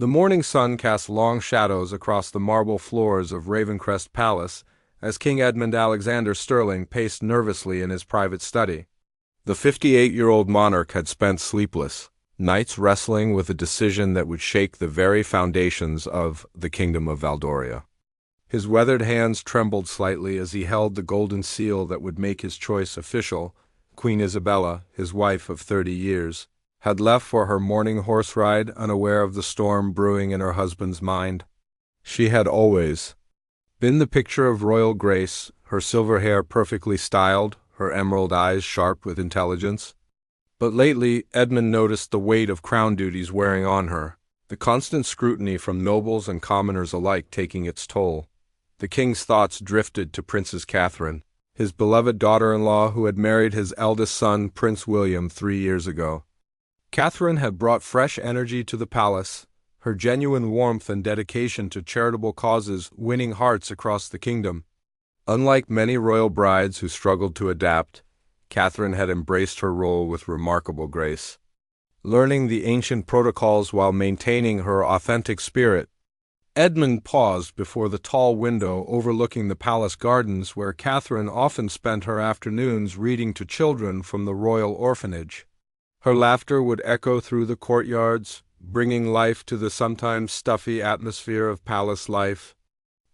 The morning sun cast long shadows across the marble floors of Ravencrest Palace as King Edmund Alexander Sterling paced nervously in his private study. The 58-year-old monarch had spent sleepless nights wrestling with a decision that would shake the very foundations of the Kingdom of Valdoria. His weathered hands trembled slightly as he held the golden seal that would make his choice official. Queen Isabella, his wife of 30 years, had left for her morning horse ride, unaware of the storm brewing in her husband's mind. She had always been the picture of royal grace, her silver hair perfectly styled, her emerald eyes sharp with intelligence. But lately, Edmund noticed the weight of crown duties wearing on her, the constant scrutiny from nobles and commoners alike taking its toll. The king's thoughts drifted to Princess Catherine, his beloved daughter-in-law who had married his eldest son, Prince William, 3 years ago. Catherine had brought fresh energy to the palace, her genuine warmth and dedication to charitable causes winning hearts across the kingdom. Unlike many royal brides who struggled to adapt, Catherine had embraced her role with remarkable grace, learning the ancient protocols while maintaining her authentic spirit. Edmund paused before the tall window overlooking the palace gardens where Catherine often spent her afternoons reading to children from the royal orphanage. Her laughter would echo through the courtyards, bringing life to the sometimes stuffy atmosphere of palace life.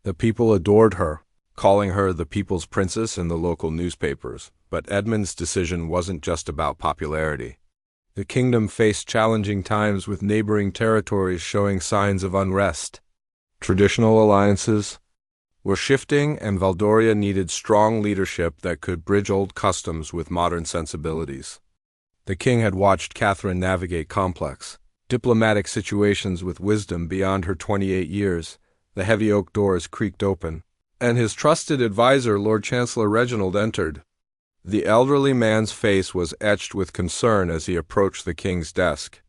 The people adored her, calling her the people's princess in the local newspapers, but Edmund's decision wasn't just about popularity. The kingdom faced challenging times with neighboring territories showing signs of unrest. Traditional alliances were shifting, and Valdoria needed strong leadership that could bridge old customs with modern sensibilities. The king had watched Catherine navigate complex, diplomatic situations with wisdom beyond her 28 years. The heavy oak doors creaked open, and his trusted advisor, Lord Chancellor Reginald, entered. The elderly man's face was etched with concern as he approached the king's desk.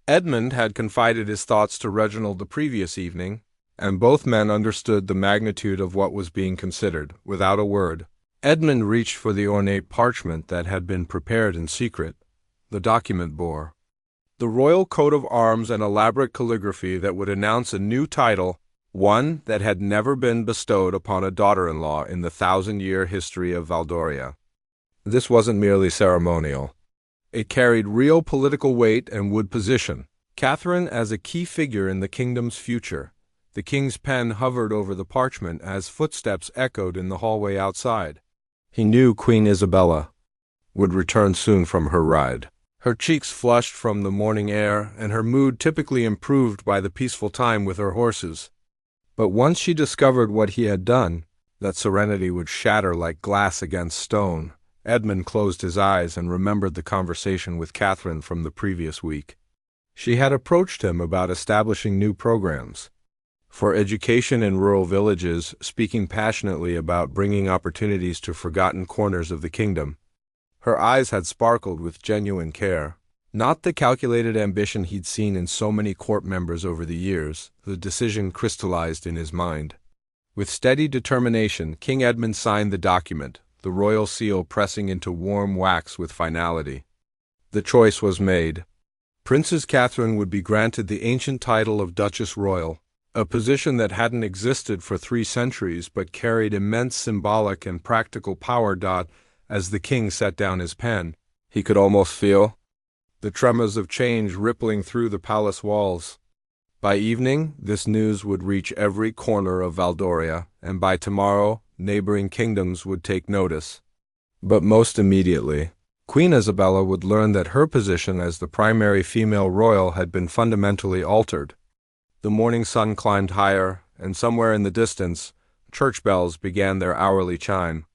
Edmund had confided his thoughts to Reginald the previous evening, and both men understood the magnitude of what was being considered. Without a word, Edmund reached for the ornate parchment that had been prepared in secret. The document bore the royal coat of arms and elaborate calligraphy that would announce a new title, one that had never been bestowed upon a daughter-in-law in the 1,000-year history of Valdoria. This wasn't merely ceremonial. It carried real political weight and would position Catherine as a key figure in the kingdom's future. The king's pen hovered over the parchment as footsteps echoed in the hallway outside. He knew Queen Isabella would return soon from her ride. Her cheeks flushed from the morning air, and her mood typically improved by the peaceful time with her horses. But once she discovered what he had done, that serenity would shatter like glass against stone. Edmund closed his eyes and remembered the conversation with Catherine from the previous week. She had approached him about establishing new programs for education in rural villages, speaking passionately about bringing opportunities to forgotten corners of the kingdom. Her eyes had sparkled with genuine care, not the calculated ambition he'd seen in so many court members over the years. The decision crystallized in his mind. With steady determination, King Edmund signed the document, the royal seal pressing into warm wax with finality. The choice was made. Princess Catherine would be granted the ancient title of Duchess Royal, a position that hadn't existed for 3 centuries but carried immense symbolic and practical power. As the king set down his pen, he could almost feel the tremors of change rippling through the palace walls. By evening, this news would reach every corner of Valdoria, and by tomorrow, neighboring kingdoms would take notice. But most immediately, Queen Isabella would learn that her position as the primary female royal had been fundamentally altered. The morning sun climbed higher, and somewhere in the distance, church bells began their hourly chime.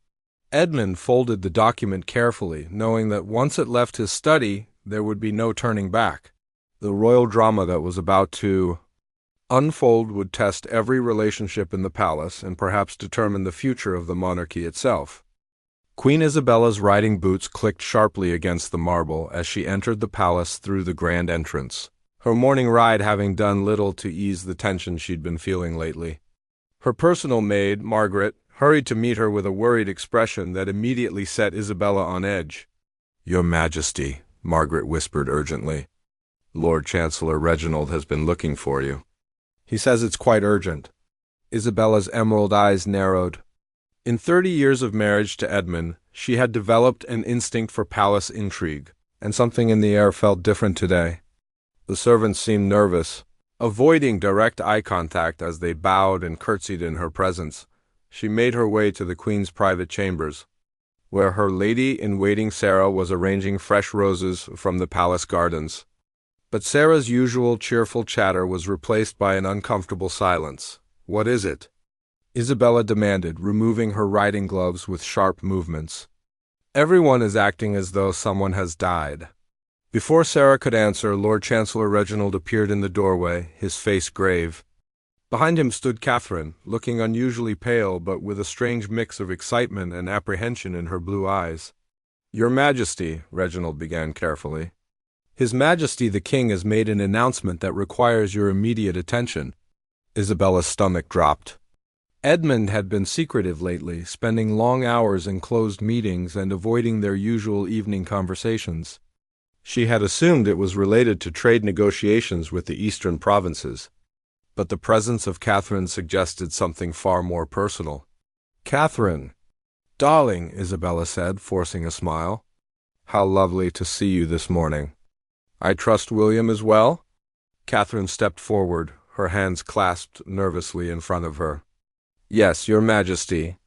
Edmund folded the document carefully, knowing that once it left his study, there would be no turning back. The royal drama that was about to unfold would test every relationship in the palace and perhaps determine the future of the monarchy itself. Queen Isabella's riding boots clicked sharply against the marble as she entered the palace through the grand entrance, her morning ride having done little to ease the tension she'd been feeling lately. Her personal maid, Margaret, hurried to meet her with a worried expression that immediately set Isabella on edge. "Your Majesty," Margaret whispered urgently, "Lord Chancellor Reginald has been looking for you." He says it's quite urgent. Isabella's emerald eyes narrowed. In 30 years of marriage to Edmund, she had developed an instinct for palace intrigue, and something in the air felt different today. The servants seemed nervous, avoiding direct eye contact as they bowed and curtsied in her presence. She made her way to the Queen's private chambers, where her lady-in-waiting Sarah was arranging fresh roses from the palace gardens. But Sarah's usual cheerful chatter was replaced by an uncomfortable silence. "What is it?" Isabella demanded, removing her riding gloves with sharp movements. "Everyone is acting as though someone has died." Before Sarah could answer, Lord Chancellor Reginald appeared in the doorway, his face grave. Behind him stood Catherine, looking unusually pale but with a strange mix of excitement and apprehension in her blue eyes. "Your Majesty," Reginald began carefully. "His Majesty the King has made an announcement that requires your immediate attention." Isabella's stomach dropped. Edmund had been secretive lately, spending long hours in closed meetings and avoiding their usual evening conversations. She had assumed it was related to trade negotiations with the eastern provinces. But the presence of Catherine suggested something far more personal. "Catherine." "Darling," Isabella said, forcing a smile. "How lovely to see you this morning. I trust William is well?" Catherine stepped forward, her hands clasped nervously in front of her. "Yes, Your Majesty.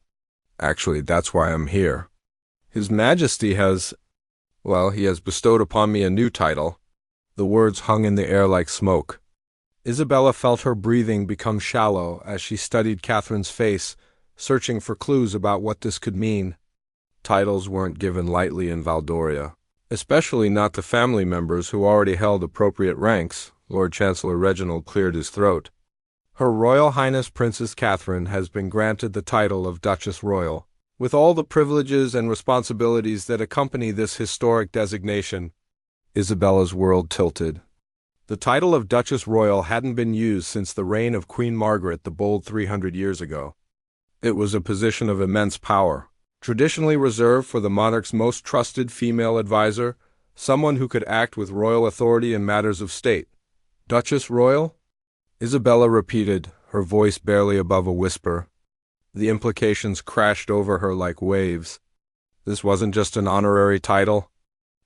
Actually, that's why I'm here. His Majesty has... well, he has bestowed upon me a new title." The words hung in the air like smoke. Isabella felt her breathing become shallow as she studied Catherine's face, searching for clues about what this could mean. Titles weren't given lightly in Valdoria, especially not to family members who already held appropriate ranks. Lord Chancellor Reginald cleared his throat. "Her Royal Highness Princess Catherine has been granted the title of Duchess Royal, with all the privileges and responsibilities that accompany this historic designation." Isabella's world tilted. The title of Duchess Royal hadn't been used since the reign of Queen Margaret the Bold 300 years ago. It was a position of immense power, traditionally reserved for the monarch's most trusted female advisor, someone who could act with royal authority in matters of state. "Duchess Royal?" Isabella repeated, her voice barely above a whisper. The implications crashed over her like waves. This wasn't just an honorary title.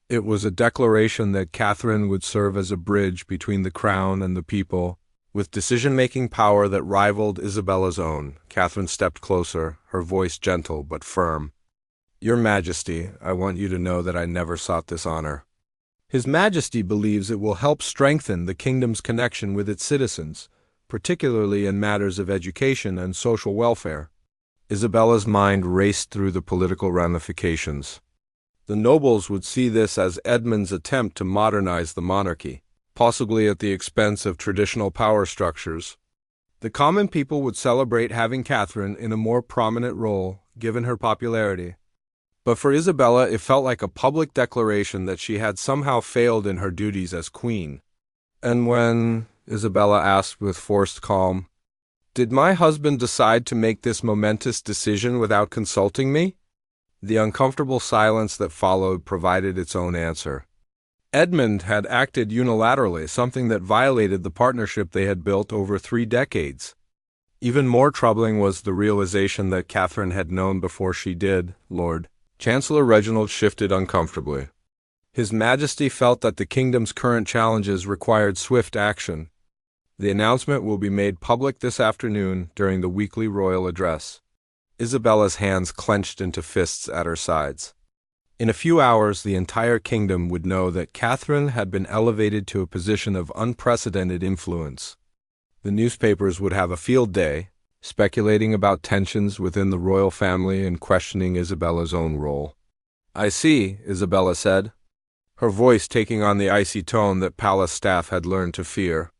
It was a declaration that Catherine would serve as a bridge between the crown and the people, with decision-making power that rivaled Isabella's own. Catherine stepped closer, her voice gentle but firm. "Your Majesty, I want you to know that I never sought this honor. His Majesty believes it will help strengthen the kingdom's connection with its citizens, particularly in matters of education and social welfare." Isabella's mind raced through the political ramifications. The nobles would see this as Edmund's attempt to modernize the monarchy, possibly at the expense of traditional power structures. The common people would celebrate having Catherine in a more prominent role, given her popularity. But for Isabella, it felt like a public declaration that she had somehow failed in her duties as queen. "And when," Isabella asked with forced calm, "did my husband decide to make this momentous decision without consulting me?" The uncomfortable silence that followed provided its own answer. Edmund had acted unilaterally, something that violated the partnership they had built over 3 decades. Even more troubling was the realization that Catherine had known before she did. Lord Chancellor Reginald shifted uncomfortably. His Majesty felt that the kingdom's current challenges required swift action. "The announcement will be made public this afternoon during the weekly royal address." Isabella's hands clenched into fists at her sides. In a few hours, the entire kingdom would know that Catherine had been elevated to a position of unprecedented influence. The newspapers would have a field day, speculating about tensions within the royal family and questioning Isabella's own role. "I see," Isabella said, her voice taking on the icy tone that palace staff had learned to fear.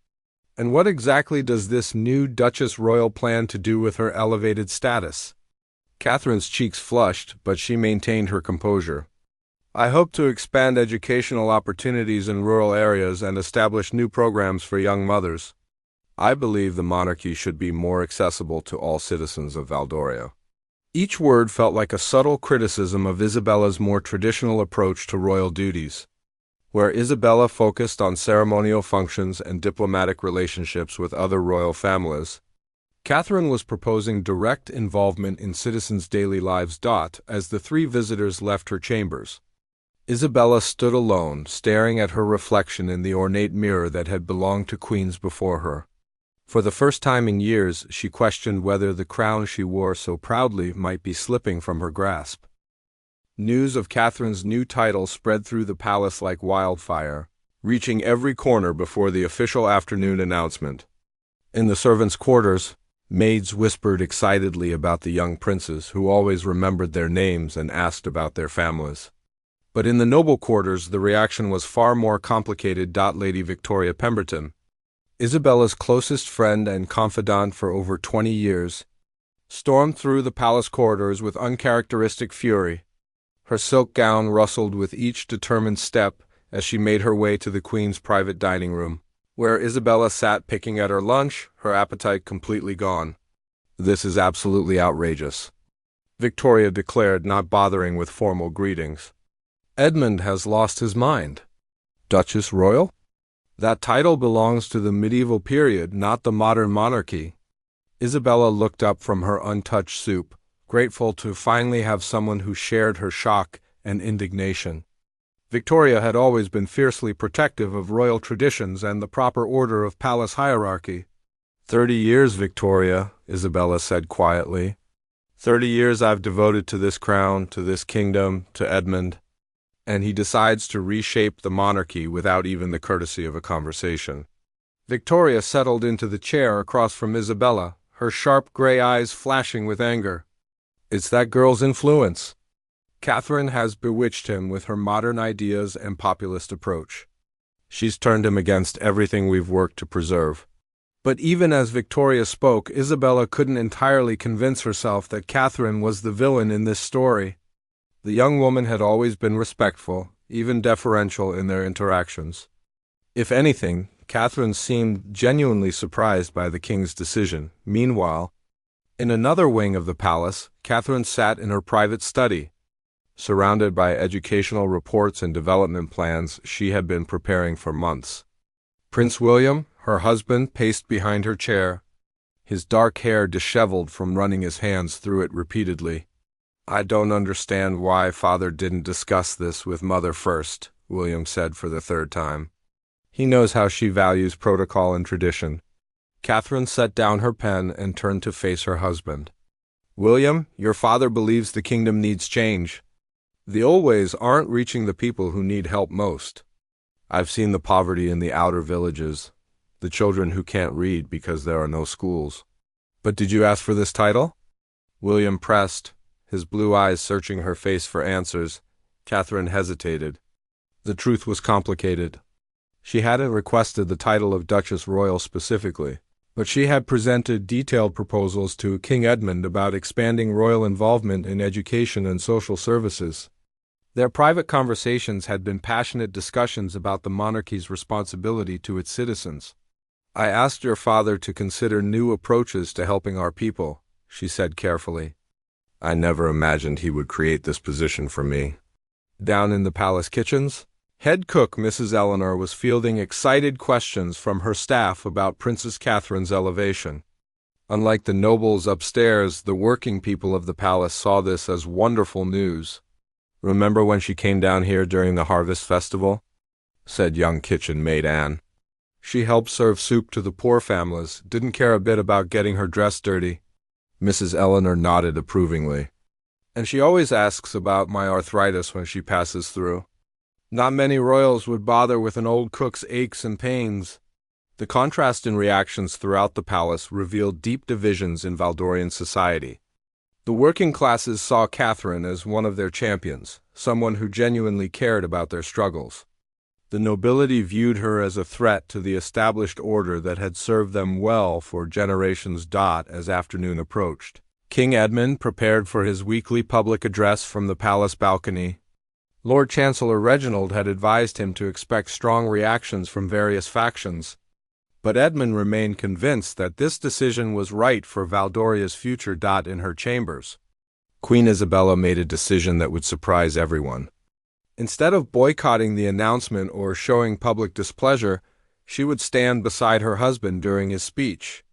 "And what exactly does this new Duchess Royal plan to do with her elevated status?" Catherine's cheeks flushed, but she maintained her composure. "I hope to expand educational opportunities in rural areas and establish new programs for young mothers. I believe the monarchy should be more accessible to all citizens of Valdoria." Each word felt like a subtle criticism of Isabella's more traditional approach to royal duties. where Isabella focused on ceremonial functions and diplomatic relationships with other royal families. Catherine was proposing direct involvement in citizens' daily lives. As the three visitors left her chambers, Isabella stood alone, staring at her reflection in the ornate mirror that had belonged to queens before her. For the first time in years, she questioned whether the crown she wore so proudly might be slipping from her grasp. News of Catherine's new title spread through the palace like wildfire, reaching every corner before the official afternoon announcement. In the servants' quarters, maids whispered excitedly about the young princes, who always remembered their names and asked about their families. But in the noble quarters, the reaction was far more complicated. Lady Victoria Pemberton, Isabella's closest friend and confidant for over 20 years, stormed through the palace corridors with uncharacteristic fury. Her silk gown rustled with each determined step as she made her way to the Queen's private dining room, where Isabella sat picking at her lunch, her appetite completely gone. "This is absolutely outrageous," Victoria declared, not bothering with formal greetings. "Edmund has lost his mind. Duchess Royal? That title belongs to the medieval period, not the modern monarchy." Isabella looked up from her untouched soup, grateful to finally have someone who shared her shock and indignation. Victoria had always been fiercely protective of royal traditions and the proper order of palace hierarchy. 30 years, Victoria," Isabella said quietly. 30 years I've devoted to this crown, to this kingdom, to Edmund. And he decides to reshape the monarchy without even the courtesy of a conversation. Victoria settled into the chair across from Isabella, her sharp gray eyes flashing with anger. "It's that girl's influence. Catherine has bewitched him with her modern ideas and populist approach. She's turned him against everything we've worked to preserve." But even as Victoria spoke, Isabella couldn't entirely convince herself that Catherine was the villain in this story. The young woman had always been respectful, even deferential in their interactions. If anything, Catherine seemed genuinely surprised by the king's decision. Meanwhile, in another wing of the palace, Catherine sat in her private study, surrounded by educational reports and development plans she had been preparing for months. Prince William, her husband, paced behind her chair, his dark hair disheveled from running his hands through it repeatedly. "I don't understand why Father didn't discuss this with Mother first," William said for the third time. "He knows how she values protocol and tradition." Catherine set down her pen and turned to face her husband. "William, your father believes the kingdom needs change. The old ways aren't reaching the people who need help most. I've seen the poverty in the outer villages, the children who can't read because there are no schools." "But did you ask for this title?" William pressed, his blue eyes searching her face for answers. Catherine hesitated. The truth was complicated. She hadn't requested the title of Duchess Royal specifically, but she had presented detailed proposals to King Edmund about expanding royal involvement in education and social services. Their private conversations had been passionate discussions about the monarchy's responsibility to its citizens. "I asked your father to consider new approaches to helping our people," she said carefully. "I never imagined he would create this position for me." Down in the palace kitchens, head cook Mrs. Eleanor was fielding excited questions from her staff about Princess Catherine's elevation. Unlike the nobles upstairs, the working people of the palace saw this as wonderful news. "Remember when she came down here during the harvest festival?" said young kitchen maid Anne. "She helped serve soup to the poor families, didn't care a bit about getting her dress dirty." Mrs. Eleanor nodded approvingly. "And she always asks about my arthritis when she passes through. Not many royals would bother with an old cook's aches and pains." The contrast in reactions throughout the palace revealed deep divisions in Valdorian society. The working classes saw Catherine as one of their champions, someone who genuinely cared about their struggles. The nobility viewed her as a threat to the established order that had served them well for generations. As afternoon approached, King Edmund prepared for his weekly public address from the palace balcony. Lord Chancellor Reginald had advised him to expect strong reactions from various factions, but Edmund remained convinced that this decision was right for Valdoria's future. In her chambers, Queen Isabella made a decision that would surprise everyone. Instead of boycotting the announcement or showing public displeasure, she would stand beside her husband during his speech.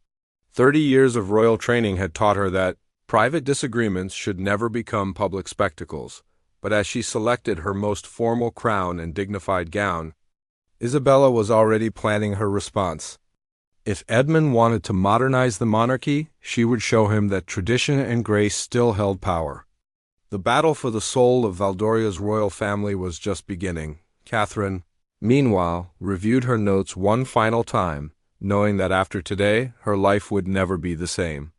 30 years of royal training had taught her that private disagreements should never become public spectacles, but as she selected her most formal crown and dignified gown, Isabella was already planning her response. If Edmund wanted to modernize the monarchy, she would show him that tradition and grace still held power. The battle for the soul of Valdoria's royal family was just beginning. Catherine, meanwhile, reviewed her notes one final time, knowing that after today, her life would never be the same.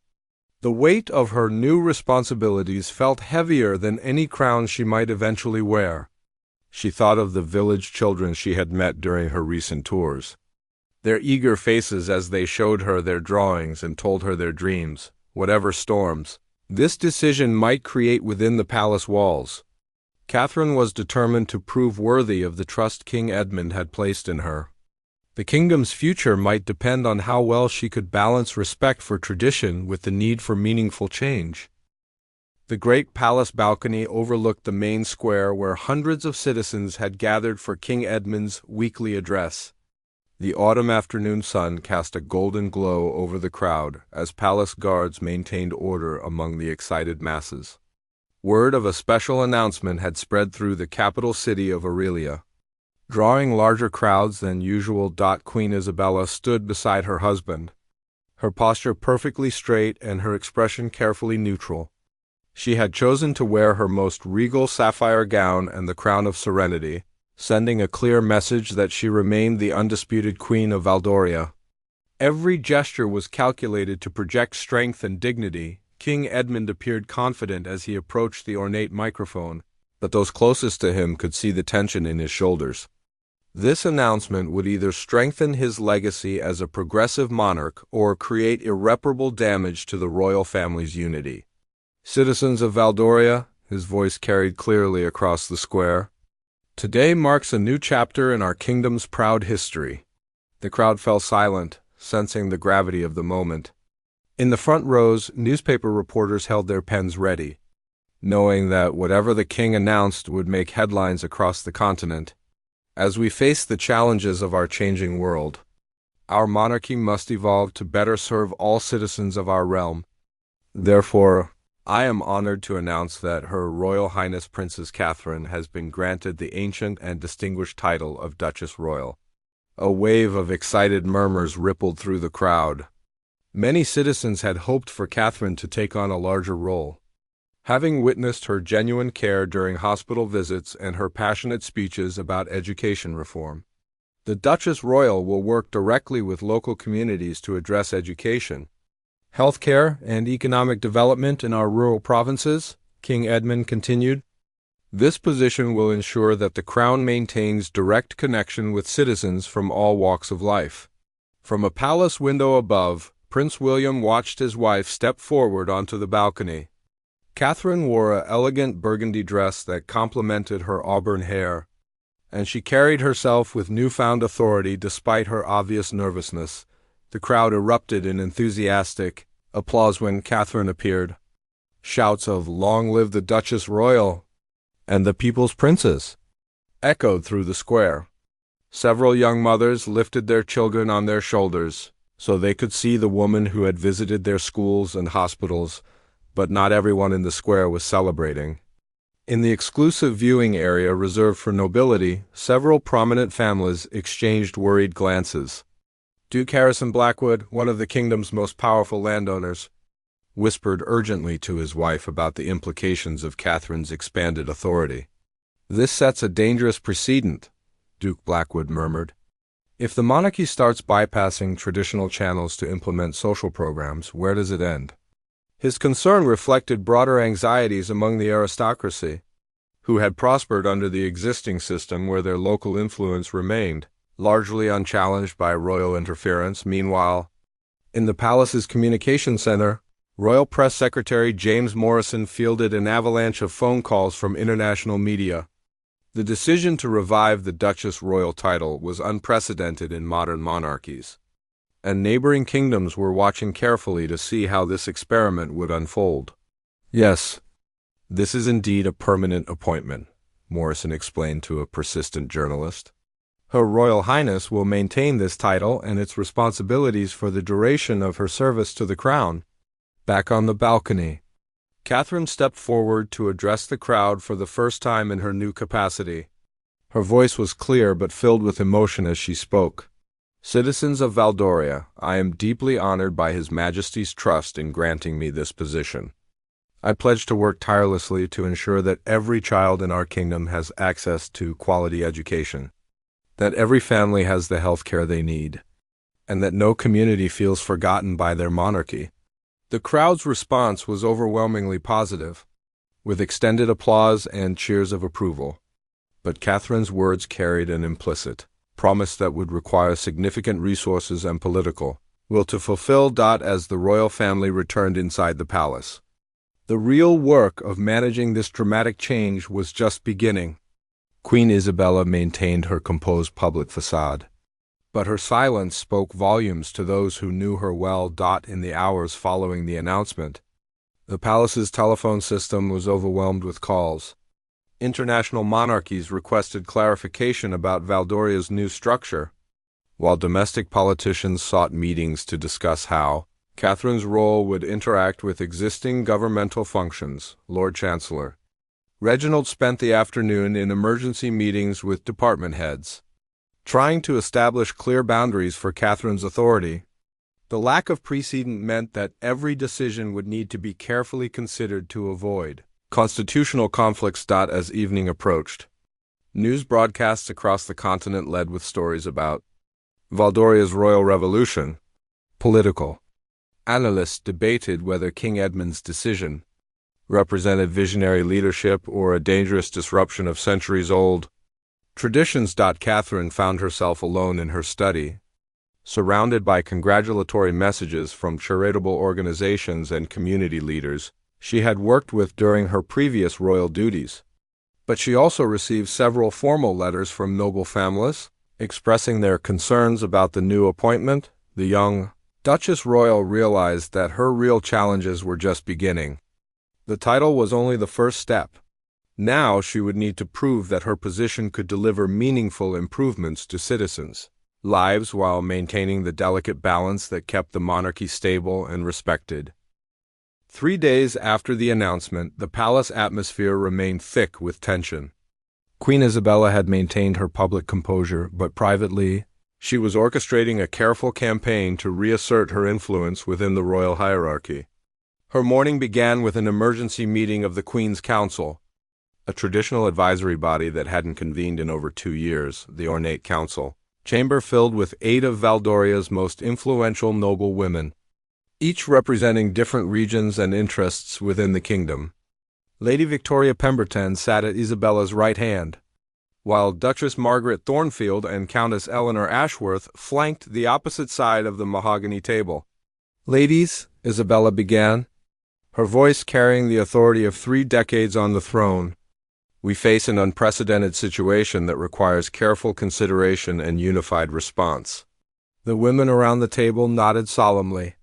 The weight of her new responsibilities felt heavier than any crown she might eventually wear. She thought of the village children she had met during her recent tours. Their eager faces as they showed her their drawings and told her their dreams, whatever storms this decision might create within the palace walls. Catherine was determined to prove worthy of the trust King Edmund had placed in her. The kingdom's future might depend on how well she could balance respect for tradition with the need for meaningful change. The great palace balcony overlooked the main square where hundreds of citizens had gathered for King Edmund's weekly address. The autumn afternoon sun cast a golden glow over the crowd as palace guards maintained order among the excited masses. Word of a special announcement had spread through the capital city of Aurelia. Drawing larger crowds than usual, Queen Isabella stood beside her husband, her posture perfectly straight and her expression carefully neutral. She had chosen to wear her most regal sapphire gown and the crown of serenity, sending a clear message that she remained the undisputed Queen of Valdoria. Every gesture was calculated to project strength and dignity. King Edmund appeared confident as he approached the ornate microphone, but those closest to him could see the tension in his shoulders. This announcement would either strengthen his legacy as a progressive monarch or create irreparable damage to the royal family's unity. Citizens of Valdoria, his voice carried clearly across the square, today marks a new chapter in our kingdom's proud history. The crowd fell silent, sensing the gravity of the moment. In the front rows, newspaper reporters held their pens ready, knowing that whatever the king announced would make headlines across the continent. As we face the challenges of our changing world, our monarchy must evolve to better serve all citizens of our realm. Therefore, I am honored to announce that Her Royal Highness Princess Catherine has been granted the ancient and distinguished title of Duchess Royal. A wave of excited murmurs rippled through the crowd. Many citizens had hoped for Catherine to take on a larger role. Having witnessed her genuine care during hospital visits and her passionate speeches about education reform, the Duchess Royal will work directly with local communities to address education, healthcare, and economic development in our rural provinces, King Edmund continued. This position will ensure that the crown maintains direct connection with citizens from all walks of life. From a palace window above, Prince William watched his wife step forward onto the balcony. Catherine wore an elegant burgundy dress that complemented her auburn hair, and she carried herself with newfound authority despite her obvious nervousness. The crowd erupted in enthusiastic applause when Catherine appeared. Shouts of "Long live the Duchess Royal" and "the People's Princess" echoed through the square. Several young mothers lifted their children on their shoulders so they could see the woman who had visited their schools and hospitals, but not everyone in the square was celebrating. In the exclusive viewing area reserved for nobility, several prominent families exchanged worried glances. Duke Harrison Blackwood, one of the kingdom's most powerful landowners, whispered urgently to his wife about the implications of Catherine's expanded authority. "This sets a dangerous precedent," Duke Blackwood murmured. "If the monarchy starts bypassing traditional channels to implement social programs, where does it end?" His concern reflected broader anxieties among the aristocracy, who had prospered under the existing system where their local influence remained, largely unchallenged by royal interference. Meanwhile, in the palace's communication center, Royal Press Secretary James Morrison fielded an avalanche of phone calls from international media. The decision to revive the Duchess Royal title was unprecedented in modern monarchies, and neighboring kingdoms were watching carefully to see how this experiment would unfold. "Yes, this is indeed a permanent appointment," Morrison explained to a persistent journalist. Her Royal Highness will maintain this title and its responsibilities for the duration of her service to the Crown. Back on the balcony, Catherine stepped forward to address the crowd for the first time in her new capacity. Her voice was clear but filled with emotion as she spoke. Citizens of Valdoria, I am deeply honored by His Majesty's trust in granting me this position. I pledge to work tirelessly to ensure that every child in our kingdom has access to quality education, that every family has the health care they need, and that no community feels forgotten by their monarchy. The crowd's response was overwhelmingly positive, with extended applause and cheers of approval. But Catherine's words carried an implicit promise that would require significant resources and political will to fulfill. As the royal family returned inside the palace, the real work of managing this dramatic change was just beginning. Queen Isabella maintained her composed public facade, but her silence spoke volumes to those who knew her well. In the hours following the announcement, the palace's telephone system was overwhelmed with calls. International monarchies requested clarification about Valdoria's new structure, while domestic politicians sought meetings to discuss how Catherine's role would interact with existing governmental functions. Lord Chancellor Reginald spent the afternoon in emergency meetings with department heads, trying to establish clear boundaries for Catherine's authority. The lack of precedent meant that every decision would need to be carefully considered to avoid constitutional conflicts. As evening approached, news broadcasts across the continent led with stories about Valdoria's royal revolution. Political analysts debated whether King Edmund's decision represented visionary leadership or a dangerous disruption of centuries-old traditions. Catherine found herself alone in her study, surrounded by congratulatory messages from charitable organizations and community leaders she had worked with during her previous royal duties. But she also received several formal letters from noble families, expressing their concerns about the new appointment. The young Duchess Royal realized that her real challenges were just beginning. The title was only the first step. Now she would need to prove that her position could deliver meaningful improvements to citizens' lives while maintaining the delicate balance that kept the monarchy stable and respected. 3 days after the announcement, the palace atmosphere remained thick with tension. Queen Isabella had maintained her public composure, but privately, she was orchestrating a careful campaign to reassert her influence within the royal hierarchy. Her morning began with an emergency meeting of the Queen's Council, a traditional advisory body that hadn't convened in over 2 years. The ornate council chamber filled with 8 of Valdoria's most influential noble women, each representing different regions and interests within the kingdom. Lady Victoria Pemberton sat at Isabella's right hand, while Duchess Margaret Thornfield and Countess Eleanor Ashworth flanked the opposite side of the mahogany table. "Ladies," Isabella began, her voice carrying the authority of 3 decades on the throne, "we face an unprecedented situation that requires careful consideration and unified response." The women around the table nodded solemnly.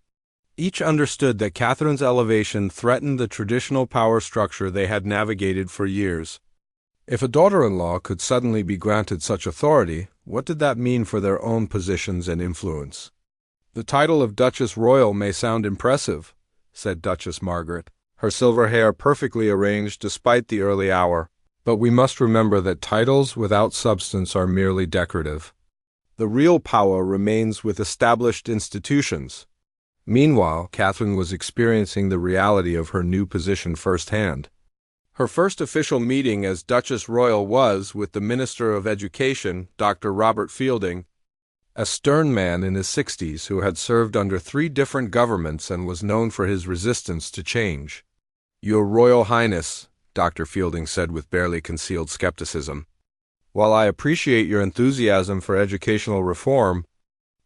Each understood that Catherine's elevation threatened the traditional power structure they had navigated for years. If a daughter-in-law could suddenly be granted such authority, what did that mean for their own positions and influence? "The title of Duchess Royal may sound impressive," said Duchess Margaret, her silver hair perfectly arranged despite the early hour. "But we must remember that titles without substance are merely decorative. The real power remains with established institutions." Meanwhile, Catherine was experiencing the reality of her new position firsthand. Her first official meeting as Duchess Royal was with the Minister of Education, Dr. Robert Fielding, a stern man in his 60s who had served under 3 different governments and was known for his resistance to change. "Your Royal Highness," Dr. Fielding said with barely concealed skepticism, "while I appreciate your enthusiasm for educational reform,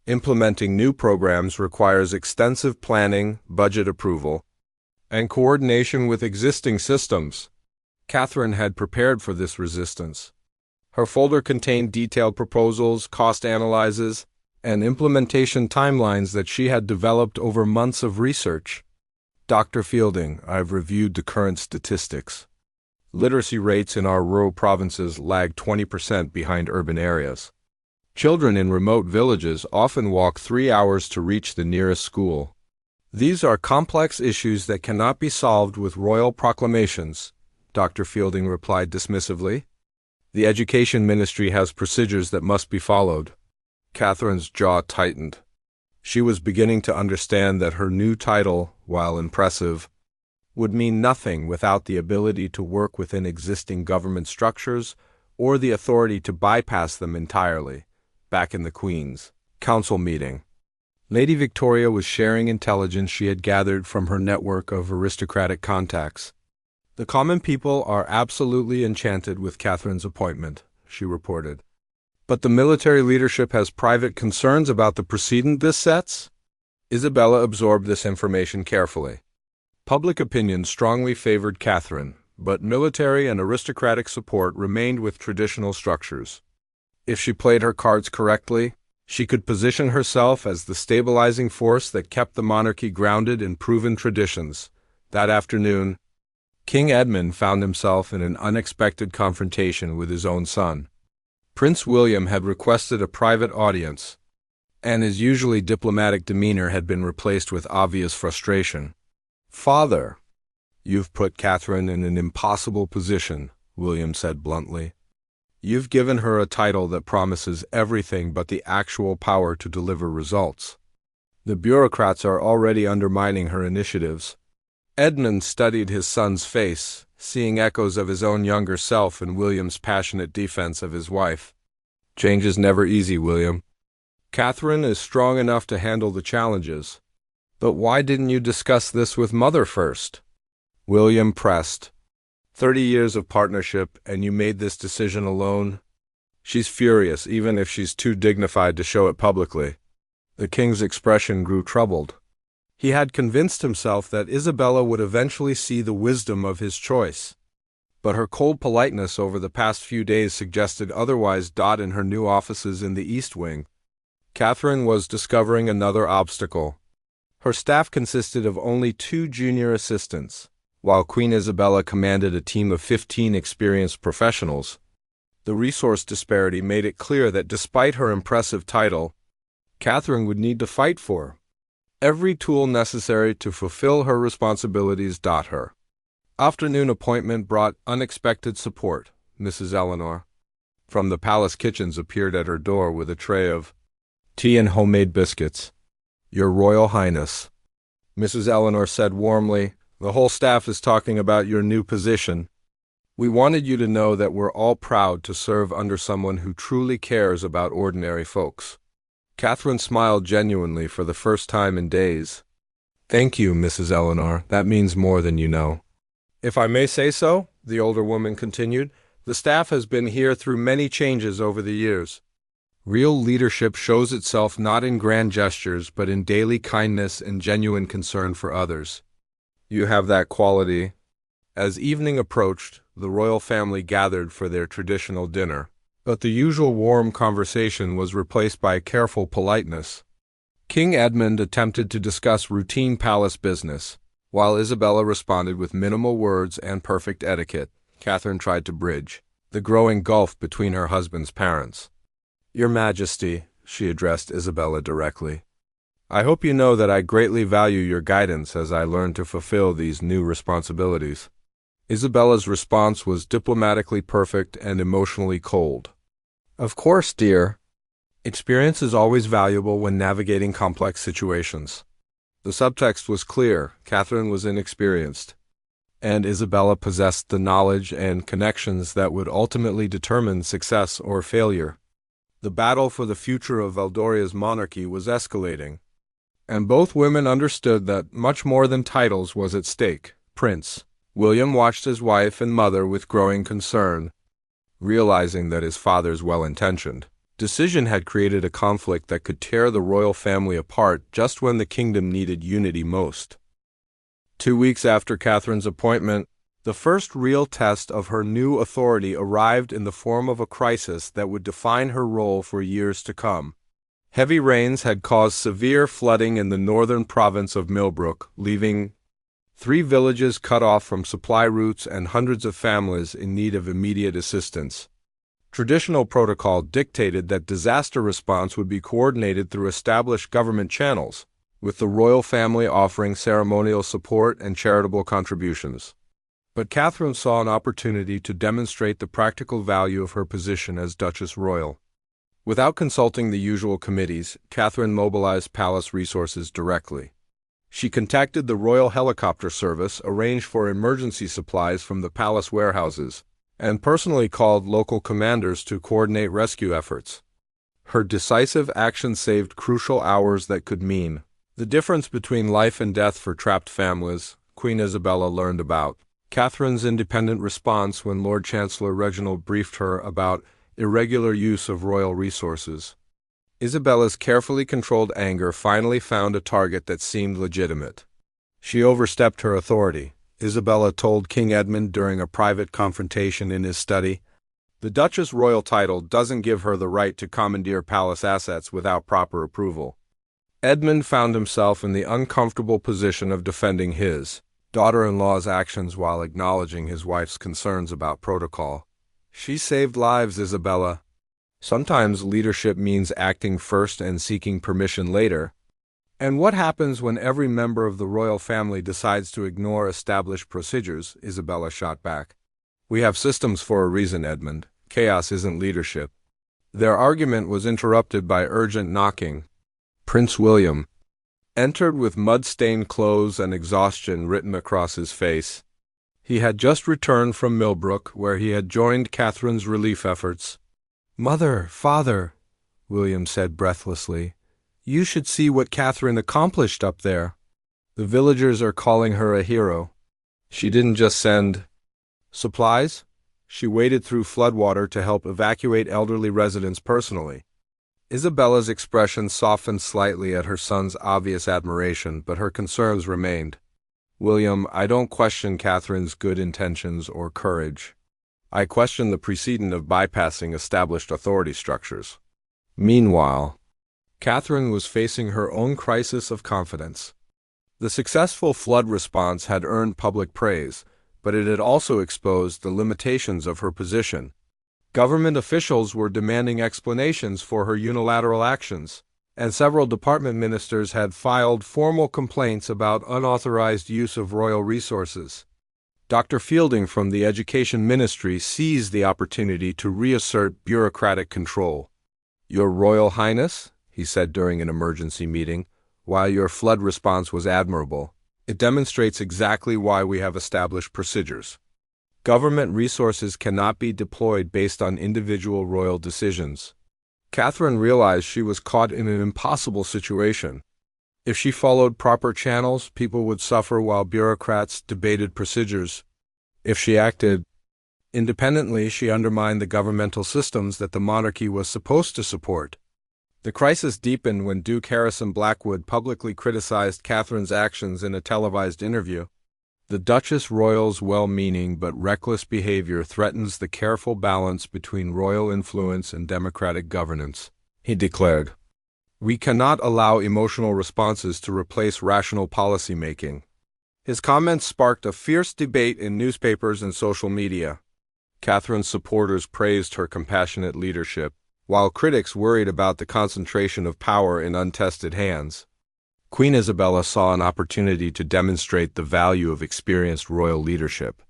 implementing new programs requires extensive planning, budget approval, and coordination with existing systems." Catherine had prepared for this resistance. Her folder contained detailed proposals, cost analyses, and implementation timelines that she had developed over months of research. "Dr. Fielding, I've reviewed the current statistics. Literacy rates in our rural provinces lag 20% behind urban areas. Children in remote villages often walk 3 hours to reach the nearest school. These are complex issues that cannot be solved with royal proclamations, Dr. Fielding replied dismissively. The Education Ministry has procedures that must be followed. Catherine's jaw tightened. She was beginning to understand that her new title, while impressive, would mean nothing without the ability to work within existing government structures or the authority to bypass them entirely. Back in the Queen's Council meeting, Lady Victoria was sharing intelligence she had gathered from her network of aristocratic contacts. The common people are absolutely enchanted with Catherine's appointment, she reported. But the military leadership has private concerns about the precedent this sets? Isabella absorbed this information carefully. Public opinion strongly favored Catherine, but military and aristocratic support remained with traditional structures. If she played her cards correctly, she could position herself as the stabilizing force that kept the monarchy grounded in proven traditions. That afternoon, King Edmund found himself in an unexpected confrontation with his own son. Prince William had requested a private audience, and his usually diplomatic demeanor had been replaced with obvious frustration. "Father, you've put Catherine in an impossible position," William said bluntly. "You've given her a title that promises everything but the actual power to deliver results. The bureaucrats are already undermining her initiatives." Edmund studied his son's face, seeing echoes of his own younger self in William's passionate defense of his wife. "Change is never easy, William. Catherine is strong enough to handle the challenges. But why didn't you discuss this with Mother first?" William pressed. 30 years of partnership, and you made this decision alone? She's furious, even if she's too dignified to show it publicly. The king's expression grew troubled. He had convinced himself that Isabella would eventually see the wisdom of his choice. But her cold politeness over the past few days suggested otherwise. In her new offices in the East Wing, Catherine was discovering another obstacle. Her staff consisted of only 2 junior assistants, while Queen Isabella commanded a team of 15 experienced professionals. The resource disparity made it clear that despite her impressive title, Catherine would need to fight for every tool necessary to fulfill her responsibilities. Her afternoon appointment brought unexpected support. Mrs. Eleanor, from the palace kitchens, appeared at her door with a tray of tea and homemade biscuits. "Your Royal Highness," Mrs. Eleanor said warmly, "the whole staff is talking about your new position. We wanted you to know that we're all proud to serve under someone who truly cares about ordinary folks." Catherine smiled genuinely for the first time in days. "Thank you, Mrs. Eleanor. That means more than you know." "If I may say so," the older woman continued, "the staff has been here through many changes over the years. Real leadership shows itself not in grand gestures, but in daily kindness and genuine concern for others. You have that quality." As evening approached, the royal family gathered for their traditional dinner, but the usual warm conversation was replaced by careful politeness. King Edmund attempted to discuss routine palace business, while Isabella responded with minimal words and perfect etiquette. Catherine tried to bridge the growing gulf between her husband's parents. "Your Majesty," she addressed Isabella directly, "I hope you know that I greatly value your guidance as I learn to fulfill these new responsibilities." Isabella's response was diplomatically perfect and emotionally cold. "Of course, dear. Experience is always valuable when navigating complex situations." The subtext was clear. Catherine was inexperienced, and Isabella possessed the knowledge and connections that would ultimately determine success or failure. The battle for the future of Valdoria's monarchy was escalating, and both women understood that much more than titles was at stake. Prince William watched his wife and mother with growing concern, realizing that his father's well-intentioned decision had created a conflict that could tear the royal family apart just when the kingdom needed unity most. 2 weeks after Catherine's appointment, the first real test of her new authority arrived in the form of a crisis that would define her role for years to come. Heavy rains had caused severe flooding in the northern province of Millbrook, leaving 3 villages cut off from supply routes and hundreds of families in need of immediate assistance. Traditional protocol dictated that disaster response would be coordinated through established government channels, with the royal family offering ceremonial support and charitable contributions. But Catherine saw an opportunity to demonstrate the practical value of her position as Duchess Royal. Without consulting the usual committees, Catherine mobilized palace resources directly. She contacted the Royal Helicopter Service, arranged for emergency supplies from the palace warehouses, and personally called local commanders to coordinate rescue efforts. Her decisive action saved crucial hours that could mean the difference between life and death for trapped families. Queen Isabella learned about Catherine's independent response when Lord Chancellor Reginald briefed her about irregular use of royal resources. Isabella's carefully controlled anger finally found a target that seemed legitimate. She overstepped her authority, Isabella told King Edmund during a private confrontation in his study. The Duchess Royal title doesn't give her the right to commandeer palace assets without proper approval. Edmund found himself in the uncomfortable position of defending his daughter-in-law's actions while acknowledging his wife's concerns about protocol. She saved lives, Isabella. Sometimes leadership means acting first and seeking permission later. And what happens when every member of the royal family decides to ignore established procedures? Isabella shot back. We have systems for a reason, Edmund. Chaos isn't leadership. Their argument was interrupted by urgent knocking. Prince William entered with mud-stained clothes and exhaustion written across his face. He had just returned from Millbrook, where he had joined Catherine's relief efforts. "Mother, father," William said breathlessly, "you should see what Catherine accomplished up there. The villagers are calling her a hero. She didn't just send supplies. She waded through floodwater to help evacuate elderly residents personally." Isabella's expression softened slightly at her son's obvious admiration, but her concerns remained. "William, I don't question Catherine's good intentions or courage. I question the precedent of bypassing established authority structures." Meanwhile, Catherine was facing her own crisis of confidence. The successful flood response had earned public praise, but it had also exposed the limitations of her position. Government officials were demanding explanations for her unilateral actions, and several department ministers had filed formal complaints about unauthorized use of royal resources. Dr. Fielding from the Education Ministry seized the opportunity to reassert bureaucratic control. "Your Royal Highness," he said during an emergency meeting, "while your flood response was admirable, it demonstrates exactly why we have established procedures. Government resources cannot be deployed based on individual royal decisions." Catherine realized she was caught in an impossible situation. If she followed proper channels, people would suffer while bureaucrats debated procedures. If she acted independently, she undermined the governmental systems that the monarchy was supposed to support. The crisis deepened when Duke Harrison Blackwood publicly criticized Catherine's actions in a televised interview. "The Duchess Royal's well-meaning but reckless behavior threatens the careful balance between royal influence and democratic governance," he declared. "We cannot allow emotional responses to replace rational policy-making." His comments sparked a fierce debate in newspapers and social media. Catherine's supporters praised her compassionate leadership, while critics worried about the concentration of power in untested hands. Queen Isabella saw an opportunity to demonstrate the value of experienced royal leadership.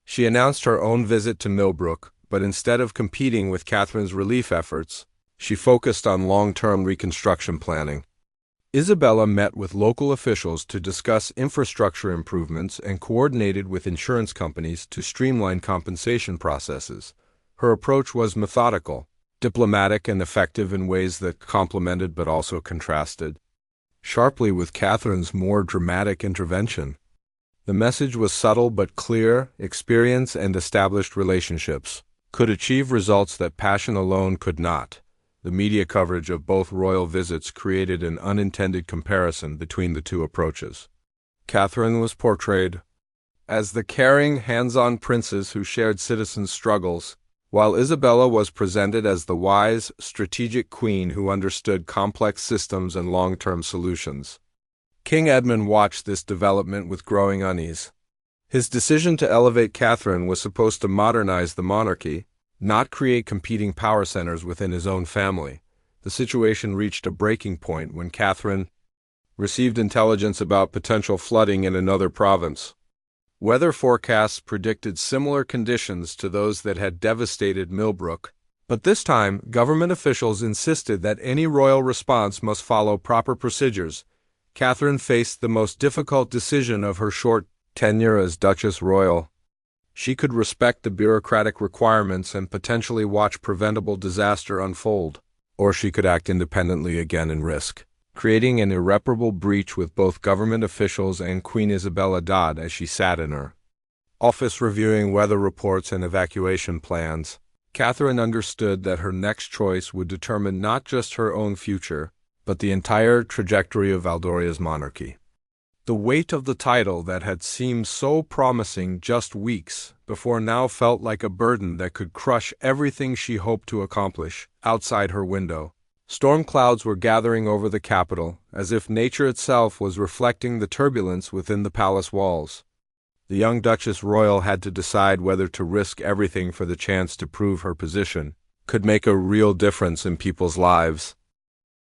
She announced her own visit to Millbrook, but instead of competing with Catherine's relief efforts, she focused on long-term reconstruction planning. Isabella met with local officials to discuss infrastructure improvements and coordinated with insurance companies to streamline compensation processes. Her approach was methodical, diplomatic, and effective in ways that complemented but also contrasted sharply with Catherine's more dramatic intervention. The message was subtle but clear. Experience and established relationships could achieve results that passion alone could not. The media coverage of both royal visits created an unintended comparison between the two approaches. Catherine was portrayed as the caring, hands-on princess who shared citizens' struggles, while Isabella was presented as the wise, strategic queen who understood complex systems and long-term solutions. King Edmund watched this development with growing unease. His decision to elevate Catherine was supposed to modernize the monarchy, not create competing power centers within his own family. The situation reached a breaking point when Catherine received intelligence about potential flooding in another province. Weather forecasts predicted similar conditions to those that had devastated Millbrook, but this time government officials insisted that any royal response must follow proper procedures. Catherine faced the most difficult decision of her short tenure as Duchess Royal. She could respect the bureaucratic requirements and potentially watch preventable disaster unfold, or she could act independently again and risk creating an irreparable breach with both government officials and Queen Isabella Dodd as she sat in her office reviewing weather reports and evacuation plans. Catherine understood that her next choice would determine not just her own future, but the entire trajectory of Valdoria's monarchy. The weight of the title that had seemed so promising just weeks before now felt like a burden that could crush everything she hoped to accomplish outside her window. Storm clouds were gathering over the capital, as if nature itself was reflecting the turbulence within the palace walls. The young Duchess Royal had to decide whether to risk everything for the chance to prove her position could make a real difference in people's lives.